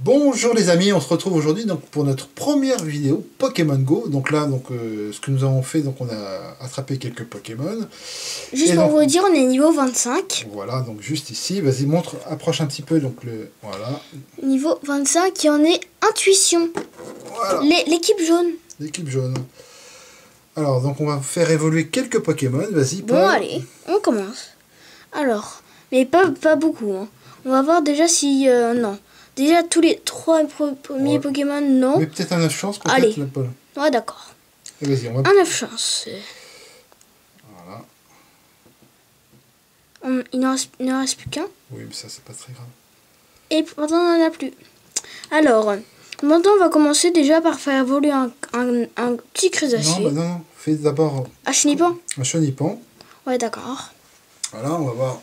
Bonjour les amis, on se retrouve aujourd'hui donc pour notre première vidéo Pokémon Go. Donc là, ce que nous avons fait, donc on a attrapé quelques Pokémon. Juste pour vous dire, on est niveau 25. Voilà, donc juste ici, vas-y montre, approche un petit peu donc voilà. Niveau 25 qui en est intuition. Voilà. L'équipe jaune. L'équipe jaune. Alors donc on va faire évoluer quelques Pokémon, vas-y. Bon allez, on commence. Alors, mais pas beaucoup. Hein. On va voir déjà si non. Déjà, tous les 3 premiers Pokémon, non. Mais peut-être un 9 chances, peut-être. Allez. Ouais, d'accord. Vas-y, on va... Un 9 chances. Voilà. Il ne reste plus qu'un. Oui, mais ça, c'est pas très grave. Et pourtant, on n'en a plus. Alors, maintenant, on va commencer déjà par faire évoluer un petit crésacier. Non, bah non, fais d'abord... Un chenipan. Un chenipan. Ouais, d'accord. Voilà, on va voir.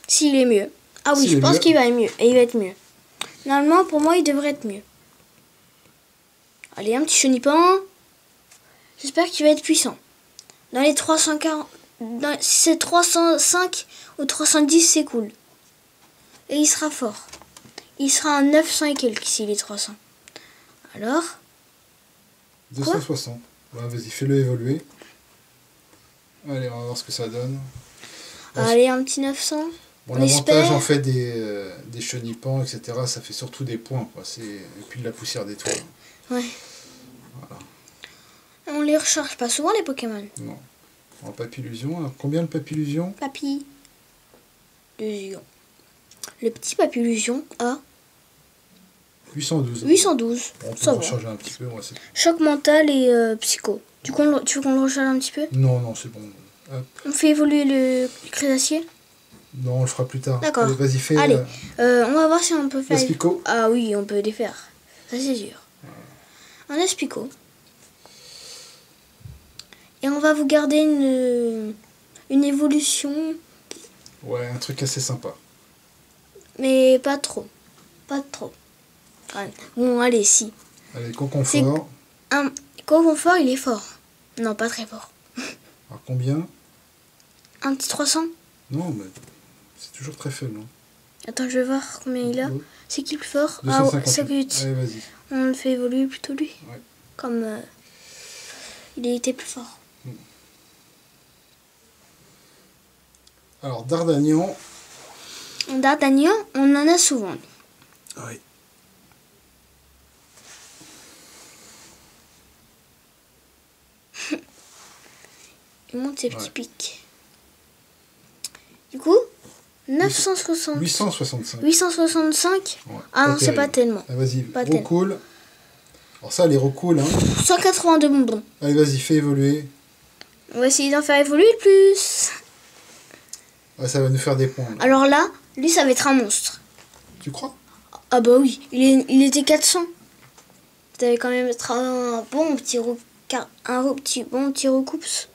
S'il est mieux. Ah oui, je pense qu'il va être mieux. Et il va être mieux. Normalement, pour moi, il devrait être mieux. Allez, un petit chenipan. J'espère qu'il va être puissant. Dans les 340... Si c'est 305 ou 310, c'est cool. Et il sera fort. Il sera à 900 et quelques s'il est 300. Alors 260. Ouais, vas-y, fais-le évoluer. Allez, on va voir ce que ça donne. Allez, un petit 900. Bon, l'avantage en fait des chenipans, etc., ça fait surtout des points, quoi. Et puis de la poussière d'étoiles. Ouais. Voilà. On les recharge pas souvent, les Pokémon. Non. En Papillusion, alors combien de Papillusion? Papillusion. Le petit Papillusion a 812. 812. Bon, on peut le recharger un petit peu. Ouais, choc mental et psycho. Tu veux qu'on le recharge un petit peu? Non, non, c'est bon. Hop. On fait évoluer le crésacier? Non, on le fera plus tard. D'accord. Vas-y, fais. Allez, on va voir si on peut faire... Espico. Ah oui, on peut les faire. Ça, c'est sûr. Un Espico. Et on va vous garder une évolution. Ouais, un truc assez sympa. Mais pas trop. Pas trop. Ouais. Bon, allez, si. Allez, Coconfort. Coconfort, il est fort. Non, pas très fort. Alors combien? Un petit 300? Non, mais c'est toujours très faible. Hein. Attends, je vais voir combien il a. C'est qui le plus fort? 258. Allez, vas-y. On le fait évoluer plutôt lui. Ouais. Comme il était plus fort. Alors, Dardagnan. Dardagnan, on en a souvent. Oui. Il monte ses petits pics. Du coup, 960. 865. 865. Ouais, ah non, c'est pas tellement. Ah, vas-y, recoule. Alors ça, les recoule. Hein. 182 bonbons. Allez, vas-y, fais évoluer. On va essayer d'en faire évoluer le plus. Ouais, ça va nous faire des points. Là. Alors là, lui, ça va être un monstre. Tu crois? Ah bah oui, il était 400. Ça va quand même être un bon petit recoups.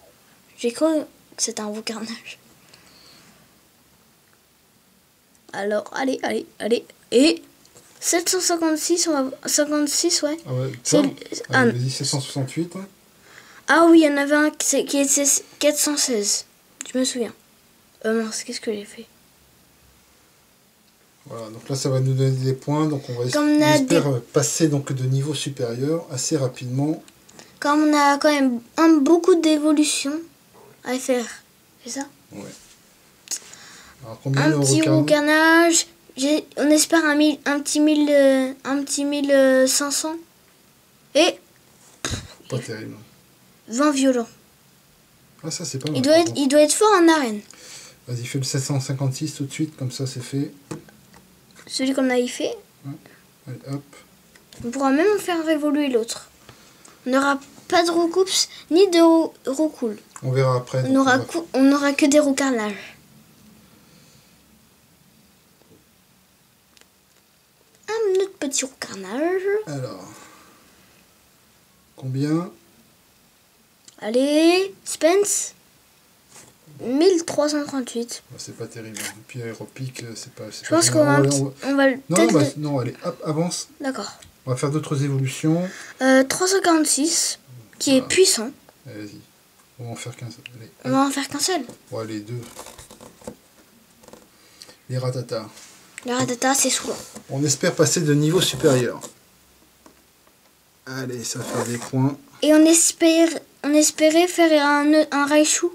J'ai cru que c'était un recarnage. Alors, allez. Et 756, 56, ouais. Ah ouais, vas-y, 768. Hein. Ah oui, il y en avait un qui était 416. Je me souviens. Mince, qu'est-ce que j'ai fait? Voilà, donc là, ça va nous donner des points. Donc on va espérer passer donc, de niveau supérieur assez rapidement. Comme on a quand même beaucoup d'évolutions à faire, c'est ça? Ouais. Alors, combien un petit recarnage. On espère un petit 1500. Et pas terrible. 20 violents. Ah, ça c'est pas mal. Il doit être fort en arène. Vas-y, fais le 756 tout de suite, comme ça c'est fait. Celui qu'on a fait. Ouais. Allez, hop. On pourra même faire évoluer l'autre. On n'aura pas de recoups ni de recool. On verra après. On n'aura que des recarnages. Un autre petit recarnage. Alors. Combien? Allez, Spence. 1338. C'est pas terrible. Et puis aéropique, c'est pas... Je pense qu'on va peut-être... Non, allez, hop, avance. D'accord. On va faire d'autres évolutions. 346, qui est puissant. Allez, vas-y. On va en faire qu'un seul. On va en faire qu'un seul. Ouais, les deux. Les Rattata. Le Rattata, c'est saoulant. On espère passer de niveau supérieur. Allez, ça va faire des points. Et on espérait faire un Raichu.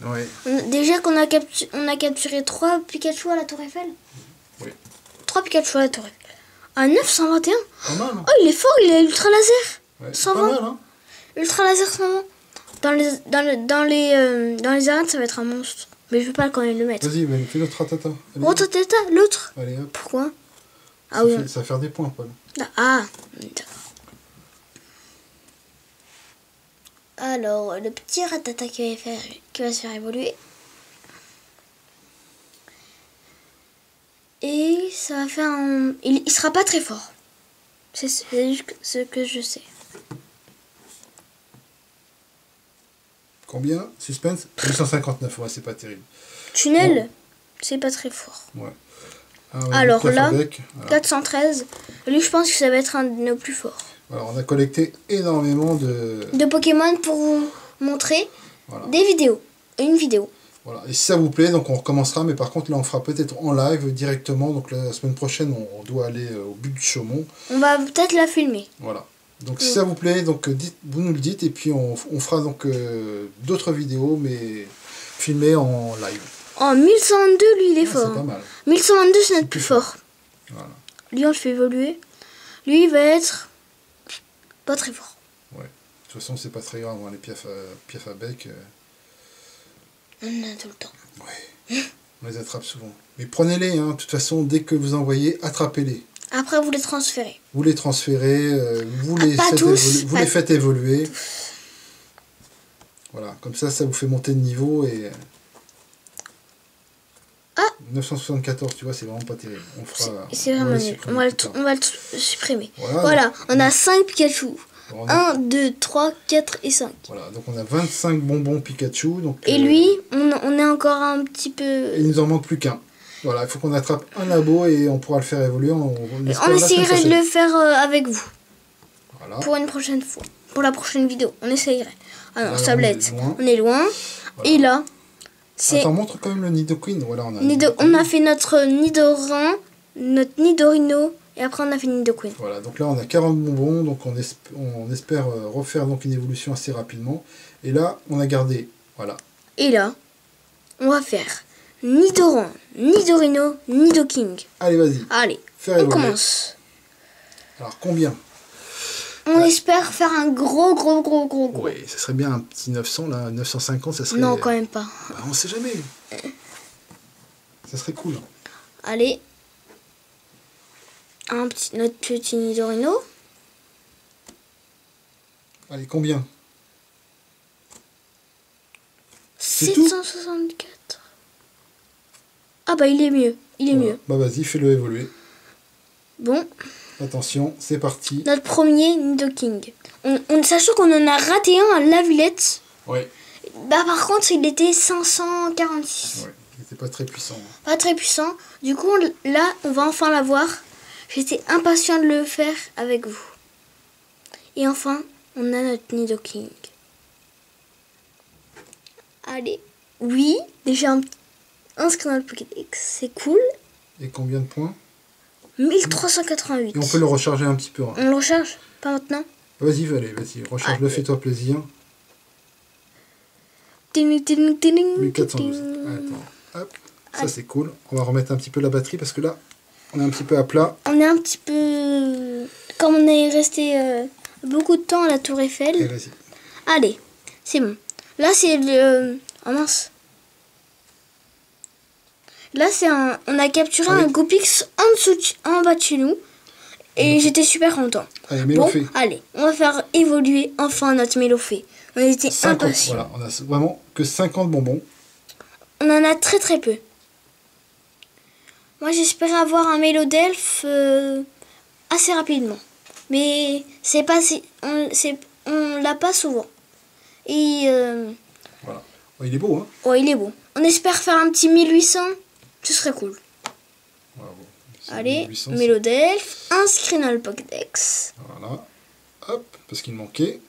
Ouais. Déjà qu'on a, on a capturé 3 Pikachu à la Tour Eiffel. Oui. 3 Pikachu à la Tour Eiffel. À 921. Pas mal, hein. Oh, il est fort, il a Ultra Laser. Ouais, c'est 120. pas mal, hein. Ultra Laser 120. Dans les arènes, ça va être un monstre. Mais je peux pas quand même le mettre. Vas-y, fais notre Rattata. Allez. Rattata, l'autre. Allez, hop. Pourquoi? Ah Ça oui. ça va faire des points, Paul. Ah, d'accord. Alors, le petit Rattata qui va se faire évoluer. Et ça va faire un... Il sera pas très fort. C'est juste ce que je sais. Combien? Suspense? 259, ouais, c'est pas terrible. Tunnel, Bon. C'est pas très fort. Ouais. Ah ouais, Alors là, voilà. 413. Lui, je pense que ça va être un de nos plus forts. Alors, on a collecté énormément de... De Pokémon pour vous montrer Voilà. des vidéos. Une vidéo. Voilà. Et si ça vous plaît, donc on recommencera, mais par contre là on fera peut-être en live directement. Donc la semaine prochaine on doit aller au but du Chaumont. On va peut-être la filmer. Voilà. Donc si ça vous plaît, donc vous nous le dites et puis on fera donc d'autres vidéos mais filmées en live. En 1122, lui, il est fort. C'est pas mal. 1122, c'est notre plus fort. Voilà. Lui, on le fait évoluer. Lui, il va être pas très fort. Ouais. De toute façon c'est pas très grave, hein, les piafs à bec. On en a tout le temps. Ouais. On les attrape souvent. Mais prenez-les, hein. De toute façon, dès que vous envoyez, attrapez-les. Après, vous les transférez. Vous les transférez, vous les pas faites tous, vous les faites évoluer. Voilà, comme ça vous fait monter de niveau et... 974, tu vois, c'est vraiment pas terrible. On fera... C'est vraiment nul. On va le supprimer. Voilà, Voilà, on a 5 Pikachu. on a... 1, 2, 3, 4 et 5. Voilà, donc on a 25 bonbons Pikachu. Donc, Et lui, on est encore un petit peu... il nous en manque plus qu'un. Voilà, il faut qu'on attrape un labo et on pourra le faire évoluer. On essayerait de le faire avec vous. Voilà. Pour une prochaine fois. Pour la prochaine vidéo, on essayerait. Ah non, Là, tablette. on On est loin. Voilà. Et là, c'est... Attends, montre quand même le Nidoqueen. Voilà, on a fait notre Nidoran, notre Nidorino, et après on a fait Nidoqueen. Voilà, donc là on a 40 bonbons, donc on espère refaire donc une évolution assez rapidement. Et là, on a gardé, voilà. Et là, on va faire Nidoran, Nidorino, Nidoking. Allez, vas-y. Allez, Faire on évoluer. commence. Alors, combien? On espère faire un gros. Oui, ça serait bien un petit 900, là, 950, ça serait... Non, quand même pas. Bah, on sait jamais. Ça serait cool. Allez. Notre petit Nidorino. Allez, combien? C'est tout 764. Ah bah il est mieux. Il est mieux. Bah vas-y, fais-le évoluer. Bon. Attention, c'est parti. Notre premier Nidoking. Sachant qu'on en a raté un à la Villette. Ouais. Bah par contre il était 546. Ouais, il était pas très puissant. Pas très puissant. Du coup là on va enfin l'avoir. J'étais impatient de le faire avec vous. Et enfin on a notre Nidoking. Allez. Oui, déjà inscrit dans le Pokédex, c'est cool. Et combien de points? 1388. Et on peut le recharger un petit peu. Hein. On le recharge? Pas maintenant? Vas-y, recharge-le, fais-toi plaisir. 1412. Attends, hop, ça c'est cool. On va remettre un petit peu la batterie parce que là, on est un petit peu à plat. On est un petit peu... Comme on est resté beaucoup de temps à la Tour Eiffel. Et vas-y. Allez, c'est bon. Là, c'est le... Oh mince. Là, c'est un... On a capturé un Gopix en bas de chez nous. Et j'étais super content. Allez, Mélofée. Bon, allez, on va faire évoluer enfin notre Mélofée. On était 50, impatients. voilà, on a vraiment que 50 bonbons. On en a très peu. Moi, j'espérais avoir un Mélodelph assez rapidement. Mais c'est pas si... On l'a pas souvent. Et... Voilà. Oh, il est beau, hein? Oh, il est beau. On espère faire un petit 1800. Ce serait cool. Bravo. Allez, 1800, Mélodelph, inscrit dans le Pokédex. Voilà. Hop, parce qu'il manquait.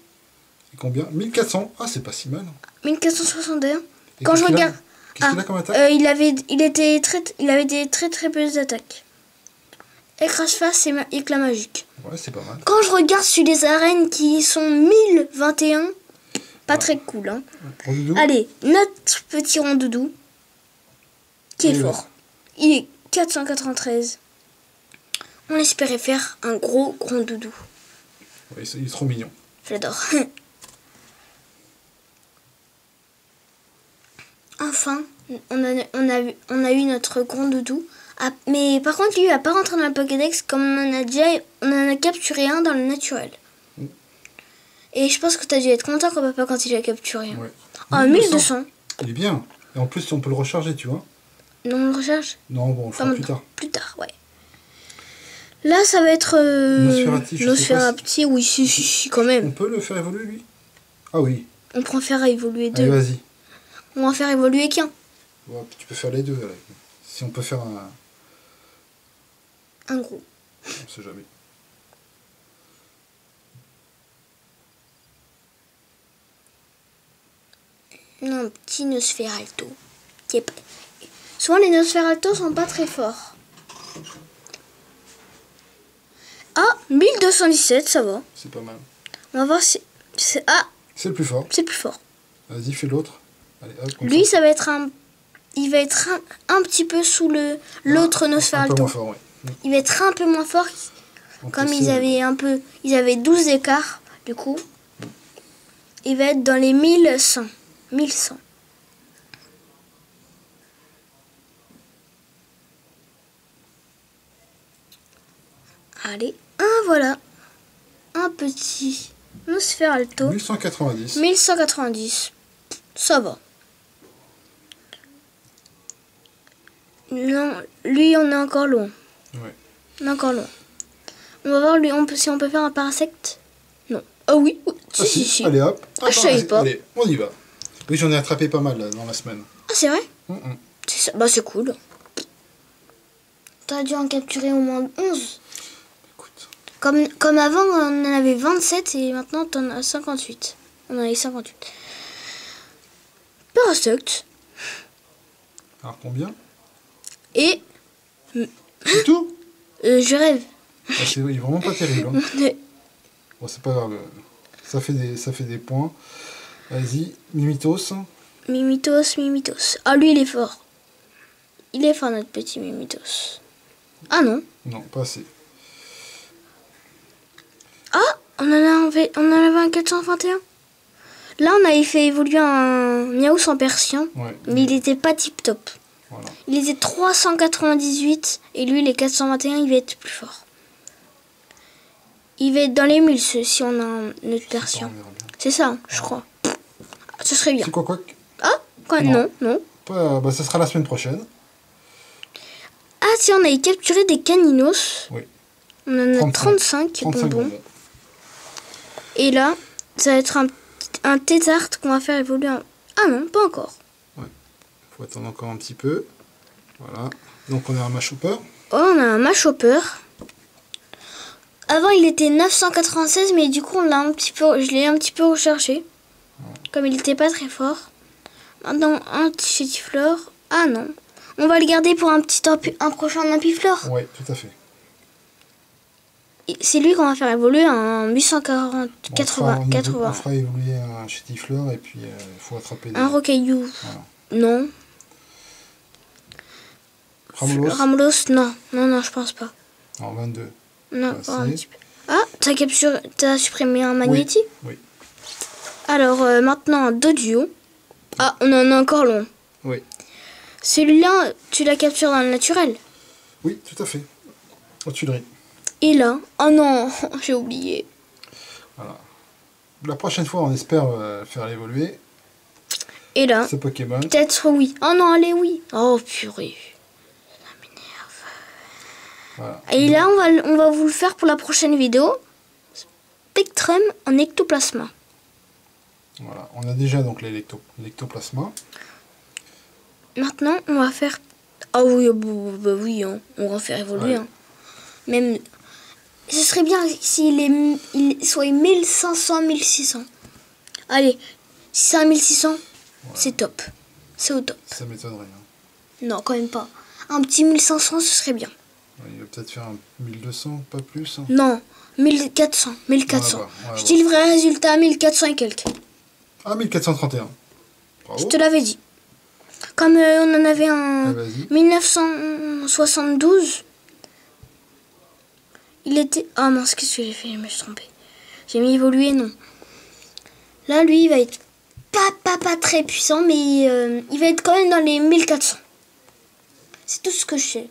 C'est combien? 1400. Ah, c'est pas si mal. 1461. Et Quand je regarde... Qu'est-ce qu'il a comme attaque? il avait des très peu d'attaques. Écrase-face et éclat magique. Ouais, c'est pas mal. Quand je regarde sur les arènes qui sont 1021, pas très cool. Hein. Rondoudou. Allez, notre petit rondoudou, qui est fort. Il est 493. On espérait faire un gros rondoudou. Ouais, il est trop mignon. J'adore. Enfin, on a eu notre grand doudou. Ah, mais par contre, lui, il va pas rentrer dans la Pokédex comme on en a capturé un dans le naturel. Et je pense que tu as dû être content quand papa quand il a capturé. Ouais. Ah, 1200. Il est bien. Et en plus, on peut le recharger, tu vois. Non, on le recharge. Non, bon, on le fera plus tard. Plus tard, ouais. Là, ça va être... Nosferati, oui, si, quand même. On peut le faire évoluer, lui? Ah oui. On peut en faire évoluer deux. Allez, vas-y. On va en faire évoluer qu'un. Ouais, tu peux faire les deux. Là. Si on peut faire un gros. On sait jamais. Non, un petit Nosferalto. Souvent, les Nosferalto sont pas très forts. Ah, 1217, ça va. C'est pas mal. On va voir si... C'est le plus fort. C'est le plus fort. Vas-y, fais l'autre. Lui, ça va être un... Il va être un petit peu sous l'autre Nosferalto. Un peu moins fort, ouais. Il va être un peu moins fort. Comme ils avaient 12 écarts, du coup. Il va être dans les 1100. 1100. Allez, voilà. Un petit Nosferalto. 1190. 1190. Ça va. Non, lui, on est encore loin. Ouais. On est encore loin. On va voir lui, si on peut faire un parasecte. Non. Ah oui. Si. Allez hop. Ah, je savais pas. Allez, on y va. Oui, j'en ai attrapé pas mal là, dans la semaine. Ah, c'est vrai? C'est cool. T'as dû en capturer au moins 11. Écoute. Comme avant, on en avait 27 et maintenant t'en as 58. On en avait 58. Parasecte. Alors combien? Et... C'est tout? Je rêve. Ah, c'est vraiment pas terrible. Hein. Bon, c'est pas grave. Ça fait des points. Vas-y, Mimitos. Mimitos. Ah, lui, il est fort. Il est fort, notre petit Mimitos. Ah non. Non, pas assez. Ah, on en avait un 421. Là, on avait fait évoluer un Miaous en persien. Ouais, mais il était pas tip top. Voilà. Il était 398 et lui, les 421, il va être plus fort. Il va être dans les 1000 si on a un autre persien. C'est ça, je crois. Ce serait bien. C'est quoi? Ah, quoi? Non. Bah, ça sera la semaine prochaine. Ah, si on avait capturé des caninos. Oui. On en a 35 bonbons. Et là, ça va être un Tétart qu'on va faire évoluer. Ah non, pas encore. Ouais. Faut attendre encore un petit peu. Voilà. Donc on a un Machopper. Oh, on a un Machopper. Avant, il était 996, mais du coup, je l'ai un petit peu recherché. Ouais. Comme il n'était pas très fort. Maintenant, un petit Chétiflore. Ah non. On va le garder pour un prochain Ampiflore. Oui, tout à fait. C'est lui qu'on va faire évoluer en 880. On fera évoluer un Chétiflore et puis il faut attraper un Rocaillou. Voilà. Non. Ramolos, non, je pense pas. En 22. Non, pas un petit peu. Ah, t'as supprimé un Magnéti? Oui. Alors, maintenant, un Doduo. Ah, on en est encore loin. Oui. Celui-là, tu l'as capturé dans le naturel? Oui, tout à fait. Aux Tuileries. Et là? Oh non, j'ai oublié. Voilà. La prochaine fois, on espère faire évoluer. Et là? Ce Pokémon. Peut-être oui. Oh non, allez, oui. Oh purée. Ça m'énerve. Voilà. Et là, on va vous le faire pour la prochaine vidéo. Spectrum en ectoplasma. Voilà. On a déjà donc l'ectoplasma. Maintenant, on va faire... Ah oui, oui, hein. On va faire évoluer. Ouais. Hein. Même... Ce serait bien s'il soit 1500, 1600. Allez, si c'est un 1600, ouais. C'est top. C'est au top. Ça m'étonnerait. Hein. Non, quand même pas. Un petit 1500, ce serait bien. Il va peut-être faire un 1200, pas plus. Hein. Non, 1400. 1400. Je dis le vrai résultat, 1400 et quelques. Ah, 1431. Bravo. Je te l'avais dit. Comme on en avait un 1972, il était... Ah mince, qu'est-ce que j'ai fait? Je me suis trompée. J'ai mis évoluer, non. Là, lui, il va être pas très puissant, mais il va être quand même dans les 1400. C'est tout ce que je sais.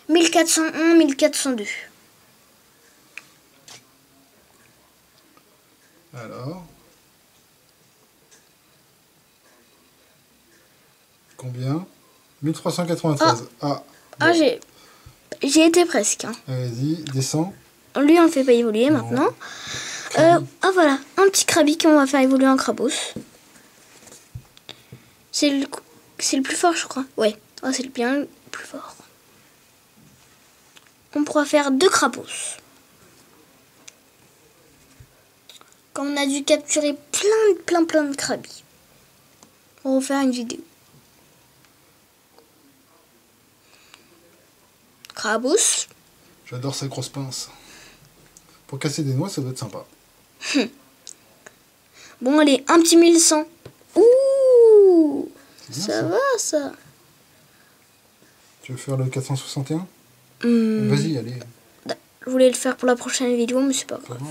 1401, 1402. Alors... Combien? 1393. Ah, bon. J'ai été presque. Hein. Vas-y, descends. Lui, on ne fait pas évoluer maintenant. Ah voilà, un petit Krabi qu'on va faire évoluer en Krabos. C'est le plus fort, je crois. Ouais, oh, c'est bien le plus fort. On pourra faire 2 Krabos. Quand on a dû capturer plein de Krabi. On va faire une vidéo. Krabos. J'adore sa grosse pince. Pour casser des noix, ça doit être sympa. Bon, allez, un petit 1100. Ouh, ça va, ça. Tu veux faire le 461 Vas-y, allez. Je voulais le faire pour la prochaine vidéo, mais c'est pas grave.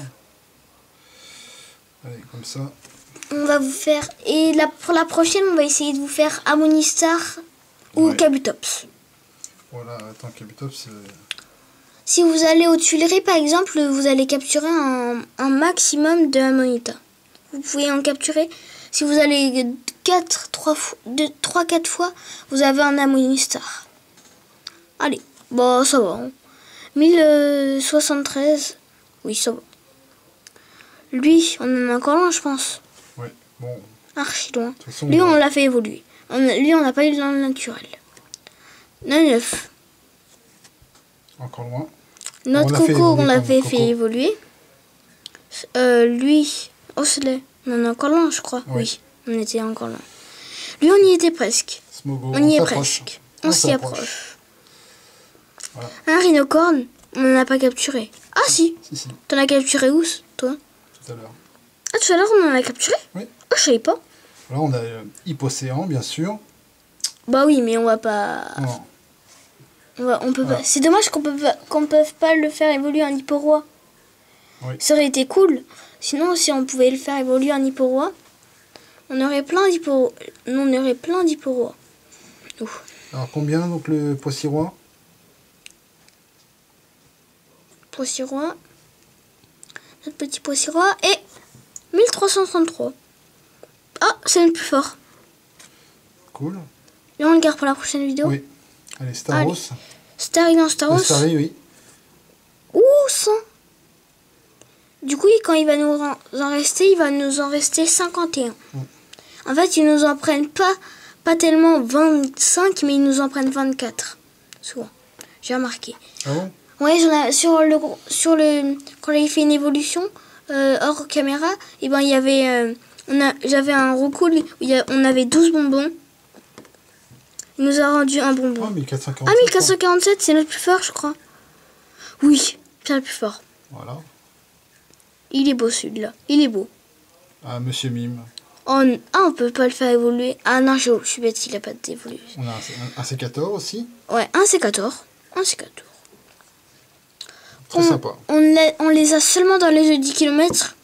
Allez, comme ça. On va vous faire... Et pour la prochaine, on va essayer de vous faire Ammonistar ou Kabutops. Voilà, attends, Kabutops... Si vous allez aux Tuileries, par exemple, vous allez capturer un maximum de Ammonita. Vous pouvez en capturer. Si vous allez 3-4 fois, vous avez un Ammonistar. Allez, bon, ça va. Hein. 1073, oui, ça va. Lui, on en est encore loin, je pense. Oui, bon. Archi loin. Lui, on l'a fait évoluer. Lui, on n'a pas eu dans le naturel. 9. Encore loin. Notre Coco, on l'avait fait évoluer. Lui, Osley, on en est encore loin, je crois. Oui, on était encore loin. Lui, on y était presque. Smogo, on y est presque. On s'y approche. Voilà. Un rhinocorne, on n'en a pas capturé. Ah si, si. T'en as capturé où, toi? Tout à l'heure. Ah, tout à l'heure, on en a capturé? Oui. Ah, je savais pas. Là, on a Hippocéan, bien sûr. Bah oui, mais on va pas... Non. On peut pas. C'est dommage qu'on peut pas le faire évoluer en Hipporoi. Oui. Ça aurait été cool. Sinon, si on pouvait le faire évoluer en Hipporoi, on aurait plein d'Hipporoi. Alors, combien, donc, le Poissy-Roi? Poissy-Roi. Notre petit Poissy-Roi est 1333. Ah, c'est le plus fort. Cool. Et on le garde pour la prochaine vidéo. Oui. Allez, Staros. Staros. Starry, oui. Ouh, 100. Du coup, quand il va nous en rester, il va nous en rester 51. En fait, ils nous en prennent pas tellement 25, mais ils nous en prennent 24. Souvent. J'ai remarqué. Ah bon? Ouais, quand il fait une évolution hors caméra, et ben il y avait j'avais un recoul où on avait 12 bonbons. Il nous a rendu un bonbon. Ah, 1447. Ah, 1447, c'est notre plus fort, je crois. Oui, c'est le plus fort. Voilà. Il est beau celui-là. Il est beau. Ah, Monsieur Mime. On peut pas le faire évoluer. Ah non, je suis bête, il a pas d'évoluer. On a un C14 aussi. Ouais, un C14. Très sympa. On les a seulement dans les 10 km.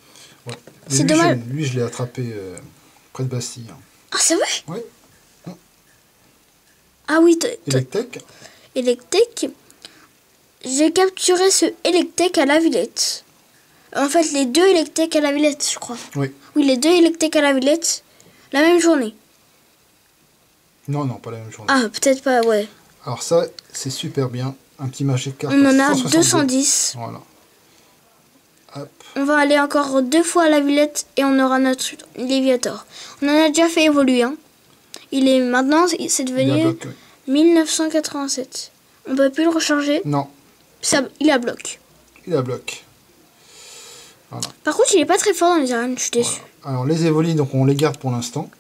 Ouais. C'est dommage. Lui, je l'ai attrapé près de Bastille. Ah, c'est vrai? Oui. Ah oui, Electek. J'ai capturé ce Electek à la Villette. En fait, les 2 Electek à la Villette, je crois. Oui. Oui, les 2 Electek à la Villette, la même journée. Non, pas la même journée. Ah, peut-être pas, ouais. Alors ça, c'est super bien. Un petit Magic Card. On en a 210. Voilà. Hop. On va aller encore 2 fois à la Villette et on aura notre Léviator. On en a déjà fait évoluer. Hein. Maintenant, c'est devenu 1987. On peut plus le recharger. Non. Il a bloc. Voilà. Par contre, il est pas très fort dans les arènes, je suis déçu. Voilà. Alors les Evoli, donc on les garde pour l'instant.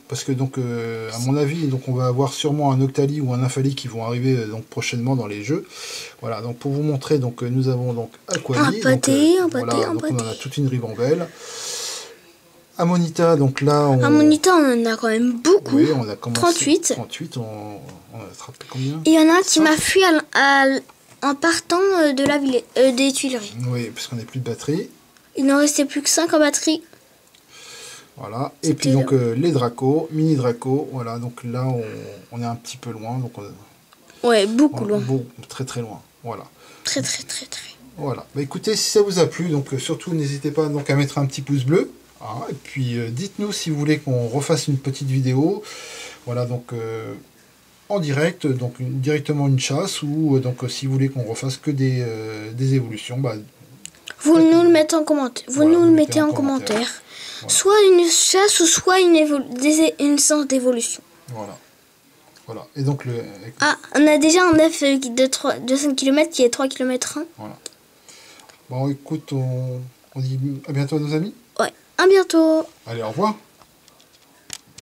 Parce que donc à mon avis, donc on va avoir sûrement un Octali ou un Nymphali qui vont arriver donc prochainement dans les jeux. Voilà, donc pour vous montrer, donc nous avons donc Aquali. Un pâté, un donc on en a toute une ribambelle. Ammonita, donc là Ammonita, on en a quand même beaucoup. Oui, on a commencé 38. 38, on a attrapé combien? Et il y en a un qui m'a fui en partant de la ville, des Tuileries. Oui, parce qu'on n'a plus de batterie. Il n'en restait plus que 5 en batterie. Voilà, et puis donc les Dracos, mini Dracos, voilà, donc là on est un petit peu loin, donc ouais, beaucoup loin. Très très loin, voilà. Très. Voilà, bah écoutez, si ça vous a plu, donc surtout n'hésitez pas donc à mettre un petit pouce bleu, hein, et puis dites-nous si vous voulez qu'on refasse une petite vidéo, voilà, donc en direct, donc directement une chasse, ou donc si vous voulez qu'on refasse que des évolutions, bah, vous nous le mettez en commentaire. Vous nous le mettez en commentaire. Voilà. Soit une chasse ou soit une séance d'évolution. Voilà. Voilà. Et donc on a déjà un œuf de 5 km qui est 3 km 1. Voilà. Bon, écoute, on dit à bientôt à nos amis. Ouais, à bientôt. Allez, au revoir.